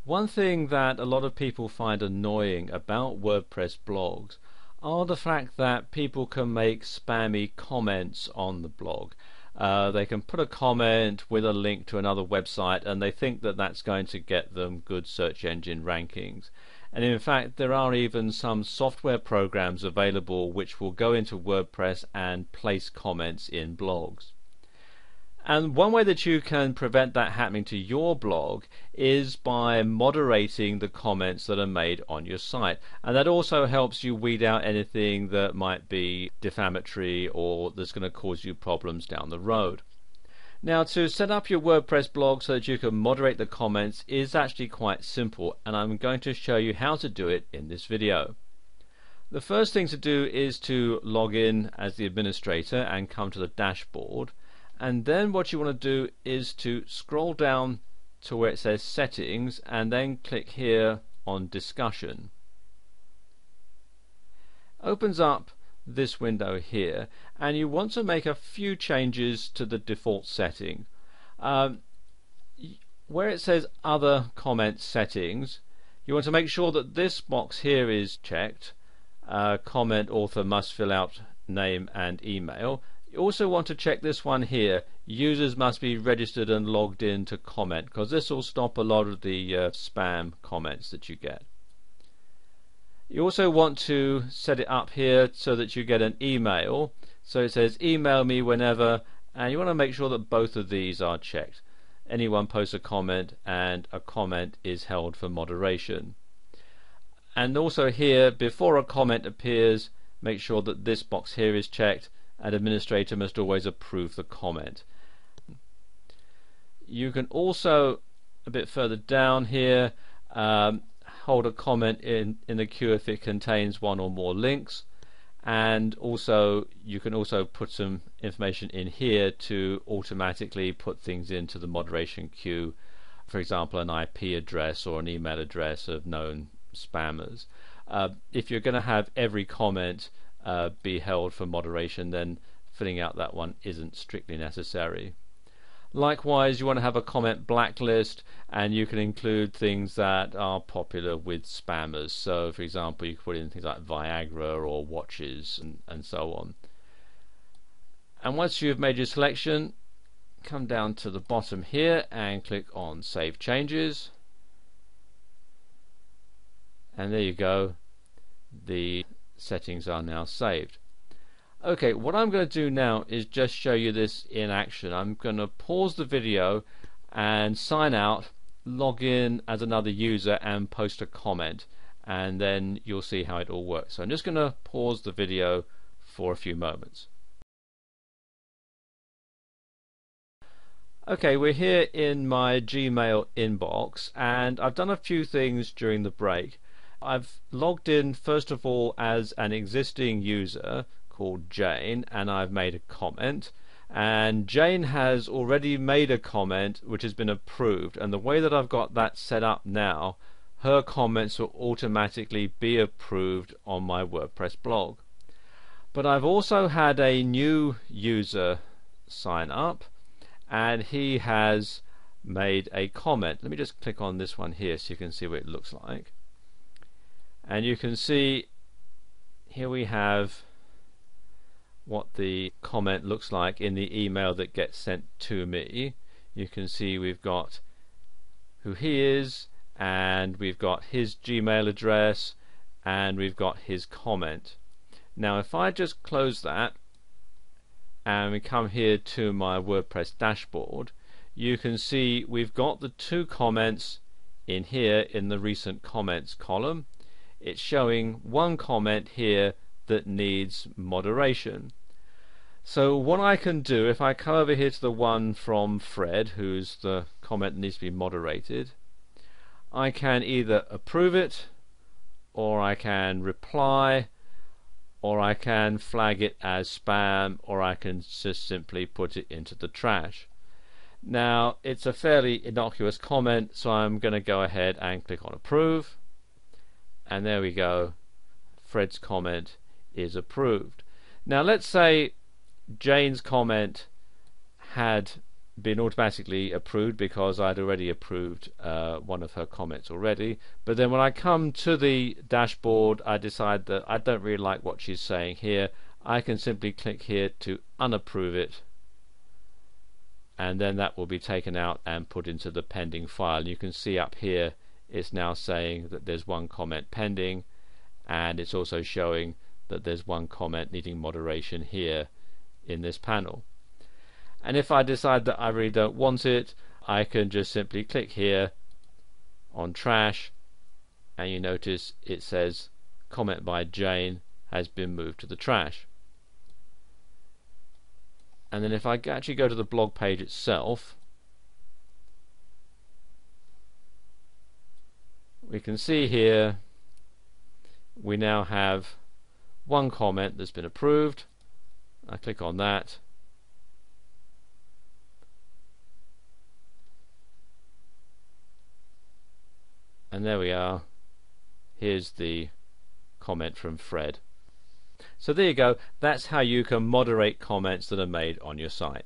One thing that a lot of people find annoying about WordPress blogs are the fact that people can make spammy comments on the blog. They can put a comment with a link to another website and they think that that's going to get them good search engine rankings. And in fact, there are even some software programs available which will go into WordPress and place comments in blogs. And one way that you can prevent that happening to your blog is by moderating the comments that are made on your site. And that also helps you weed out anything that might be defamatory or that's going to cause you problems down the road. Now, to set up your WordPress blog so that you can moderate the comments is actually quite simple, and I'm going to show you how to do it in this video. The first thing to do is to log in as the administrator and come to the dashboard. And then what you want to do is to scroll down to where it says settings and then click here on discussion. Opens up this window here, and you want to make a few changes to the default setting. Where it says other comment settings, you want to make sure that this box here is checked. Comment author must fill out name and email. You also want to check this one here, users must be registered and logged in to comment, because this will stop a lot of the spam comments that you get. You also want to set it up here so that you get an email, so it says email me whenever, and you want to make sure that both of these are checked. Anyone posts a comment and a comment is held for moderation. And also here, before a comment appears, make sure that this box here is checked, and administrator must always approve the comment. You can also, a bit further down here, hold a comment in the queue if it contains one or more links, and also you can also put some information in here to automatically put things into the moderation queue, for example an IP address or an email address of known spammers. If you're going to have every comment be held for moderation, then filling out that one isn't strictly necessary. Likewise, you want to have a comment blacklist, and you can include things that are popular with spammers. So for example, you can put in things like Viagra or watches and so on. And once you've made your selection, come down to the bottom here and click on Save Changes, and there you go, the settings are now saved. Okay, what I'm going to do now is just show you this in action. I'm going to pause the video and sign out, log in as another user and post a comment, and then you'll see how it all works. So I'm just going to pause the video for a few moments. Okay, we're here in my Gmail inbox, and I've done a few things during the break. I've logged in first of all as an existing user called Jane, and I've made a comment, and Jane has already made a comment which has been approved, and the way that I've got that set up now, her comments will automatically be approved on my WordPress blog. But I've also had a new user sign up, and he has made a comment. Let me just click on this one here so you can see what it looks like. And you can see here we have what the comment looks like in the email that gets sent to me. You can see we've got who he is, and we've got his Gmail address, and we've got his comment. Now if I just close that and we come here to my WordPress dashboard, you can see we've got the two comments in here in the recent comments column. It's showing one comment here that needs moderation. So what I can do, if I come over here to the one from Fred, who's the comment that needs to be moderated, I can either approve it, or I can reply, or I can flag it as spam, or I can just simply put it into the trash. Now it's a fairly innocuous comment, so I'm going to go ahead and click on approve, and there we go, Fred's comment is approved. Now let's say Jane's comment had been automatically approved because I'd already approved one of her comments already. But then when I come to the dashboard, I decide that I don't really like what she's saying here. I can simply click here to unapprove it, and then that will be taken out and put into the pending file. You can see up here it's now saying that there's one comment pending, and it's also showing that there's one comment needing moderation here in this panel. And if I decide that I really don't want it, I can just simply click here on trash, and you notice it says comment by Jane has been moved to the trash. And then if I actually go to the blog page itself, we can see here we now have one comment that's been approved. I click on that, and there we are. Here's the comment from Fred. So there you go. That's how you can moderate comments that are made on your site.